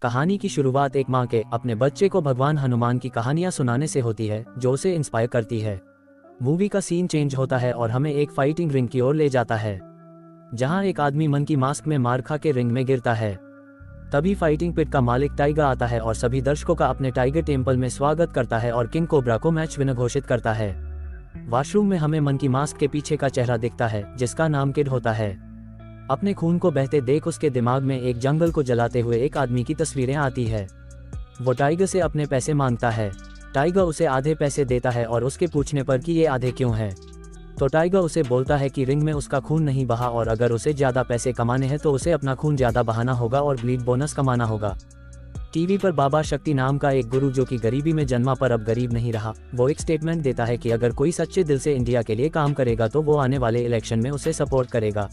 कहानी की शुरुआत एक माँ के अपने बच्चे को भगवान हनुमान की कहानियां सुनाने से होती है, जो उसे इंस्पायर करती है। मूवी का सीन चेंज होता है और हमें एक फाइटिंग रिंग की ओर ले जाता है, जहां एक आदमी मन की मास्क में मार खा के रिंग में गिरता है। तभी फाइटिंग पिट का मालिक टाइगर आता है और सभी दर्शकों का अपने टाइगर टेम्पल में स्वागत करता है और किंग कोबरा को मैच विनर घोषित करता है। वॉशरूम में हमें मन की मास्क के पीछे का चेहरा दिखता है, जिसका नाम किड होता है। अपने खून को बहते देख उसके दिमाग में एक जंगल को जलाते हुए एक आदमी की तस्वीरें आती है। वो टाइगर से अपने पैसे मांगता है। टाइगर उसे आधे पैसे देता है और उसके पूछने पर कि ये आधे क्यों है, तो टाइगर उसे बोलता है कि रिंग में उसका खून नहीं बहा और अगर उसे ज्यादा पैसे कमाने हैं तो उसे अपना खून ज्यादा बहाना होगा और ब्लीड बोनस कमाना होगा। टीवी पर बाबा शक्ति नाम का एक गुरु, जो कि गरीबी में जन्मा पर अब गरीब नहीं रहा, वो एक स्टेटमेंट देता है कि अगर कोई सच्चे दिल से इंडिया के लिए काम करेगा तो वो आने वाले इलेक्शन में उसे सपोर्ट करेगा।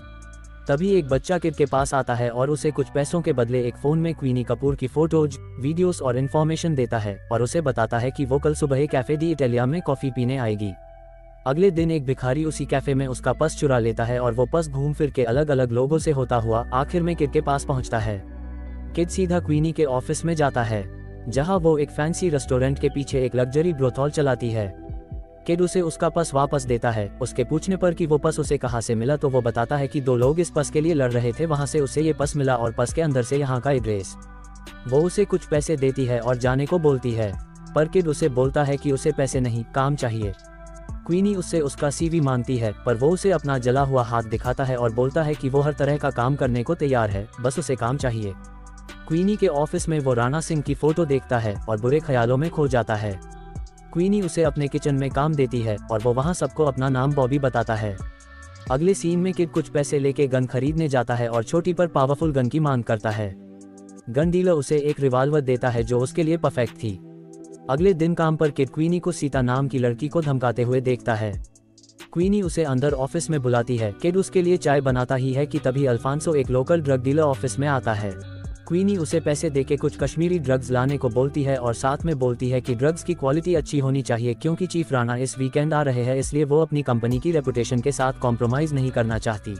तभी एक बच्चा किड के पास आता है और उसे कुछ पैसों के बदले एक फोन में क्वीनी कपूर की फोटोज, वीडियोस और इन्फॉर्मेशन देता है और उसे बताता है कि वो कल सुबह कैफे डी इटालिया में कॉफी पीने आएगी। अगले दिन एक भिखारी उसी कैफे में उसका पर्स चुरा लेता है और वो पर्स घूम फिर के अलग अलग लोगों से होता हुआ आखिर में किड के पास पहुंचता है। किड सीधा क्वीनी के ऑफिस में जाता है, जहां वो एक फैंसी रेस्टोरेंट के पीछे एक लग्जरी ब्रोथॉल चलाती है। किड उसे उसका पर्स वापस देता है। उसके पूछने पर कि वो पर्स उसे कहां से मिला, तो वो बताता है कि दो लोग इस पर्स के लिए लड़ रहे थे, वहां से उसे ये पर्स मिला और पर्स के अंदर से यहाँ का एड्रेस। वो उसे कुछ पैसे देती है और जाने को बोलती है, पर किड उसे बोलता है कि उसे पैसे नहीं, काम चाहिए। क्वीनी उससे उसका सीवी मांगती है, पर वो उसे अपना जला हुआ हाथ दिखाता है और बोलता है कि वो हर तरह का काम करने को तैयार है, बस उसे काम चाहिए। क्वीनी के ऑफिस में वो राणा सिंह की फोटो देखता है और बुरे ख्यालों में खो जाता है। क्वीनी उसे अपने किचन में काम देती है और वो वहां सबको अपना नाम बॉबी बताता है। अगले सीन में किड कुछ पैसे लेके गन खरीदने जाता है और छोटी पर पावरफुल गन की मांग करता है। गन डीलर उसे एक रिवॉल्वर देता है जो उसके लिए परफेक्ट थी। अगले दिन काम पर किड क्वीनी को सीता नाम की लड़की को धमकाते हुए देखता है। क्वीनी उसे अंदर ऑफिस में बुलाती है। किड उसके लिए चाय बनाता ही है कि तभी अल्फांसो एक लोकल ड्रग डीलर ऑफिस में आता है। क्वीनी उसे पैसे देके कुछ कश्मीरी ड्रग्स लाने को बोलती है और साथ में बोलती है कि ड्रग्स की क्वालिटी अच्छी होनी चाहिए, क्योंकि चीफ राणा इस वीकेंड आ रहे हैं, इसलिए वो अपनी कंपनी की रेपुटेशन के साथ कॉम्प्रोमाइज नहीं करना चाहती।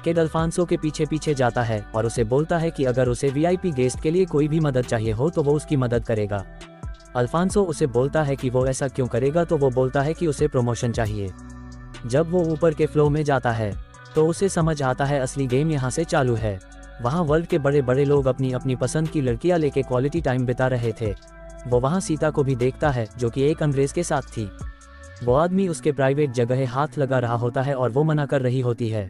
किड अल्फांसो के पीछे पीछे जाता है और उसे बोलता है कि अगर उसे वीआईपी गेस्ट के लिए कोई भी मदद चाहिए हो तो वो उसकी मदद करेगा। अल्फांसो उसे बोलता है कि वो ऐसा क्यों करेगा, तो वो बोलता है कि उसे प्रमोशन चाहिए। जब वो ऊपर के फ्लो में जाता है तो उसे समझ आता है असली गेम यहाँ से चालू है। वहाँ वर्ल्ड के बड़े बड़े लोग अपनी अपनी पसंद की लड़कियां लेके क्वालिटी टाइम बिता रहे थे। वो वहाँ सीता को भी देखता है, जो कि एक अंग्रेज के साथ थी। वो आदमी उसके प्राइवेट जगह हाथ लगा रहा होता है और वो मना कर रही होती है,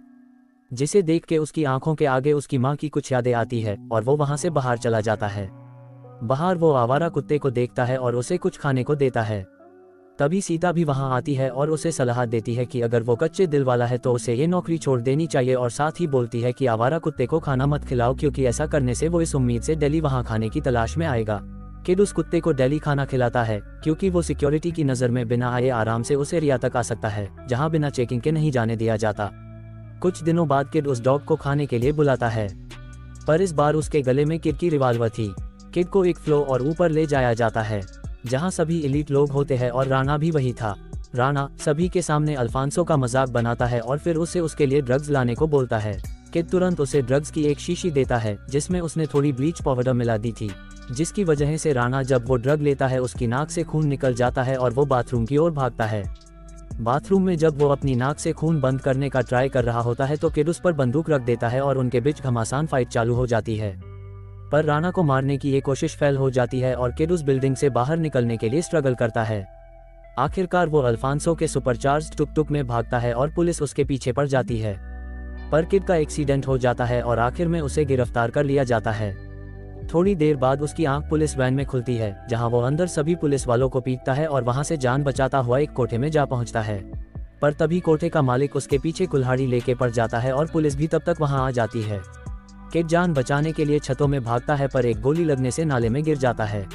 जिसे देख के उसकी आंखों के आगे उसकी माँ की कुछ यादें आती है और वो वहाँ से बाहर चला जाता है। बाहर वो आवारा कुत्ते को देखता है और उसे कुछ खाने को देता है। तभी सीता भी वहां आती है और उसे सलाह देती है कि अगर वो कच्चे दिल वाला है तो उसे ये नौकरी छोड़ देनी चाहिए, और साथ ही बोलती है कि आवारा कुत्ते को खाना मत खिलाओ, क्योंकि ऐसा करने से वो इस उम्मीद से दिल्ली वहां खाने की तलाश में आएगा। किड उस कुत्ते को दिल्ली खाना खिलाता है, क्योंकि वो सिक्योरिटी की नजर में बिना आए आराम से उस एरिया तक आ सकता है जहाँ बिना चेकिंग के नहीं जाने दिया जाता। कुछ दिनों बाद किड उस डॉग को खाने के लिए बुलाता है, पर इस बार उसके गले में किड की रिवॉल्वर थी। किड को एक फ्लो और ऊपर ले जाया जाता है, जहां सभी एलीट लोग होते हैं और राणा भी वही था। राणा सभी के सामने अल्फांसो का मजाक बनाता है और फिर उसे उसके लिए ड्रग्स लाने को बोलता है। किड तुरंत उसे ड्रग्स की एक शीशी देता है, जिसमें उसने थोड़ी ब्लीच पाउडर मिला दी थी, जिसकी वजह से राणा जब वो ड्रग लेता है उसकी नाक से खून निकल जाता है और वो बाथरूम की ओर भागता है। बाथरूम में जब वो अपनी नाक से खून बंद करने का ट्राई कर रहा होता है तो किड उस पर बंदूक रख देता है और उनके बीच घमासान फाइट चालू हो जाती है। पर राणा को मारने की ये कोशिश फेल हो जाती है और किड उस बिल्डिंग से बाहर निकलने के लिए स्ट्रगल करता है। आखिरकार वो अल्फांसो के सुपरचार्ज टुक-टुक में भागता है और पुलिस उसके पीछे पड़ जाती है, पर किड का एक्सीडेंट हो जाता है और आखिर में उसे गिरफ्तार कर लिया जाता है। थोड़ी देर बाद उसकी आंख पुलिस वैन में खुलती है, जहां वो अंदर सभी पुलिस वालों को पीटता है और वहां से जान बचाता हुआ एक कोठे में जा पहुंचता है। पर तभी कोठे का मालिक उसके पीछे कुल्हाड़ी लेके पड़ जाता है और पुलिस भी तब तक वहां आ जाती है। किड जान बचाने के लिए छतों में भागता है, पर एक गोली लगने से नाले में गिर जाता है।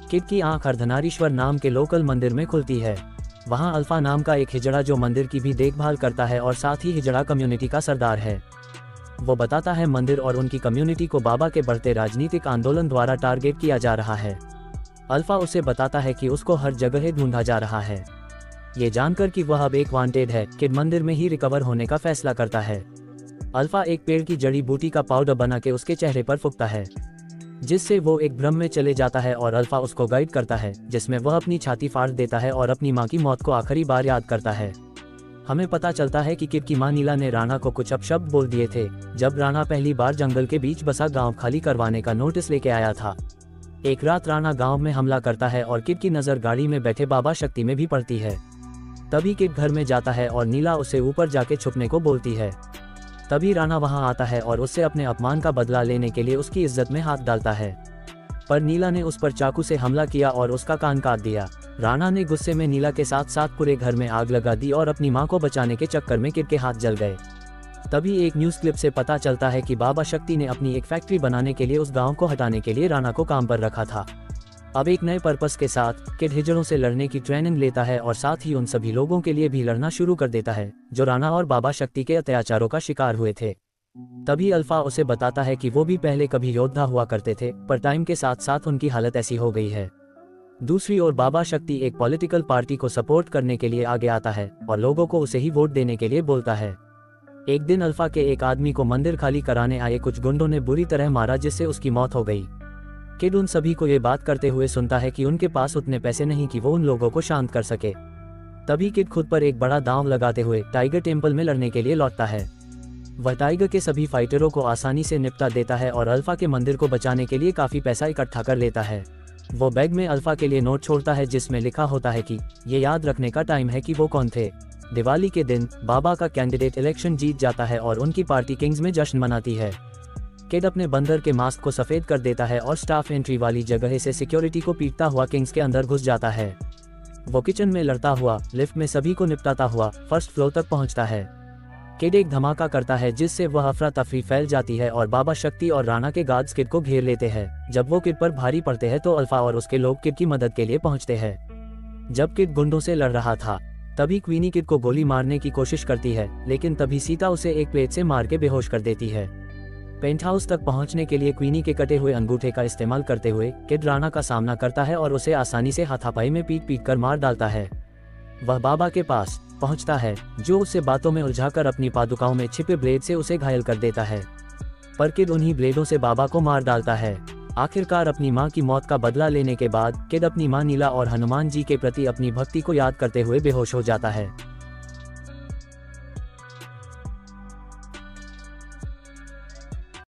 किड की आंख अर्धनारीश्वर नाम के लोकल मंदिर में खुलती है। वहां अल्फा नाम का एक हिजड़ा जो मंदिर की भी देखभाल करता है और साथ ही हिजड़ा कम्युनिटी का सरदार है। वो बताता है मंदिर और उनकी कम्युनिटी को बाबा के बढ़ते राजनीतिक आंदोलन द्वारा टारगेट किया जा रहा है। अल्फा उसे बताता है कि उसको हर जगह ढूंढा जा रहा है। ये जानकर कि वह अब एक वांटेड है, किड मंदिर में ही रिकवर होने का फैसला करता है। अल्फा एक पेड़ की जड़ी बूटी का पाउडर बना के उसके चेहरे पर फूंकता है। जिससे वो एक भ्रम में चले जाता है और अल्फा उसको गाइड करता है, जिसमें वह अपनी छाती फाड़ देता है और अपनी माँ की मौत को आखिरी बार याद करता है। हमें पता चलता है कि किड की मां नीला ने राणा को कुछ अपशब्द बोल दिए थे जब राणा पहली बार जंगल के बीच बसा गांव खाली करवाने का नोटिस लेके आया था। एक रात राणा गांव में हमला करता है और किड की नज़र गाड़ी में बैठे बाबा शक्ति में भी पड़ती है। तभी किड घर में जाता है और नीला उसे ऊपर जाके छुपने को बोलती है। तभी राणा वहां आता है और उससे अपने अपमान का बदला लेने के लिए उसकी इज्जत में हाथ डालता है, पर नीला ने उस पर चाकू से हमला किया और उसका कान काट दिया। राणा ने गुस्से में नीला के साथ साथ पूरे घर में आग लगा दी और अपनी मां को बचाने के चक्कर में किड के हाथ जल गए। तभी एक न्यूज़ क्लिप से पता चलता है कि बाबा शक्ति ने अपनी एक फैक्ट्री बनाने के लिए उस गांव को हटाने के लिए राणा को काम पर रखा था। अब एक नए पर्पस के साथ किड हिजड़ों से लड़ने की ट्रेनिंग लेता है और साथ ही उन सभी लोगों के लिए भी लड़ना शुरू कर देता है जो राणा और बाबा शक्ति के अत्याचारों का शिकार हुए थे। तभी अल्फा उसे बताता है कि वो भी पहले कभी योद्धा हुआ करते थे, पर टाइम के साथ साथ उनकी हालत ऐसी हो गई है। दूसरी ओर बाबा शक्ति एक पॉलिटिकल पार्टी को सपोर्ट करने के लिए आगे आता है और लोगों को उसे ही वोट देने के लिए बोलता है। एक दिन अल्फा के एक आदमी को मंदिर खाली कराने आए कुछ गुंडों ने बुरी तरह मारा, जिससे उसकी मौत हो गई। किड उन सभी को ये बात करते हुए सुनता है कि उनके पास उतने पैसे नहीं कि वो उन लोगों को शांत कर सके। तभी किड खुद पर एक बड़ा दांव लगाते हुए टाइगर टेम्पल में लड़ने के लिए लौटता है। वह टाइगर के सभी फाइटरों को आसानी से निपटा देता है और अल्फा के मंदिर को बचाने के लिए काफी पैसा इकट्ठा कर लेता है। वो बैग में अल्फा के लिए नोट छोड़ता है जिसमें लिखा होता है कि ये याद रखने का टाइम है कि वो कौन थे। दिवाली के दिन बाबा का कैंडिडेट इलेक्शन जीत जाता है और उनकी पार्टी किंग्स में जश्न मनाती है। किड अपने बंदर के मास्क को सफेद कर देता है और स्टाफ एंट्री वाली जगह से सिक्योरिटी को पीटता हुआ किंग्स के अंदर घुस जाता है। वो किचन में लड़ता हुआ लिफ्ट में सभी को निपटाता हुआ फर्स्ट फ्लोर तक पहुंचता है। किड एक धमाका करता है जिससे वह अफरा तफरी फैल जाती है और बाबा शक्ति और राणा के गार्ड्स किड को घेर लेते हैं। जब वो किड पर भारी पड़ते हैं तो अल्फा और उसके लोग किड की मदद के लिए पहुंचते हैं। जब किड गुंडों से लड़ रहा था तभी क्वीनी किड को गोली मारने की कोशिश करती है, लेकिन तभी सीता उसे एक प्लेट से मार के बेहोश कर देती है। पेंट हाउस तक पहुंचने के लिए क्वीनी के कटे हुए अंगूठे का इस्तेमाल करते हुए किड राणा का सामना करता है और उसे आसानी से हाथापाई में पीट पीट कर मार डालता है। वह बाबा के पास पहुंचता है जो उसे बातों में उलझाकर अपनी पादुकाओं में छिपे ब्लेड से उसे घायल कर देता है, पर किड उन्हीं ब्लेडों से बाबा को मार डालता है। आखिरकार अपनी मां की मौत का बदला लेने के बाद किड अपनी मां नीला और हनुमान जी के प्रति अपनी भक्ति को याद करते हुए बेहोश हो जाता है।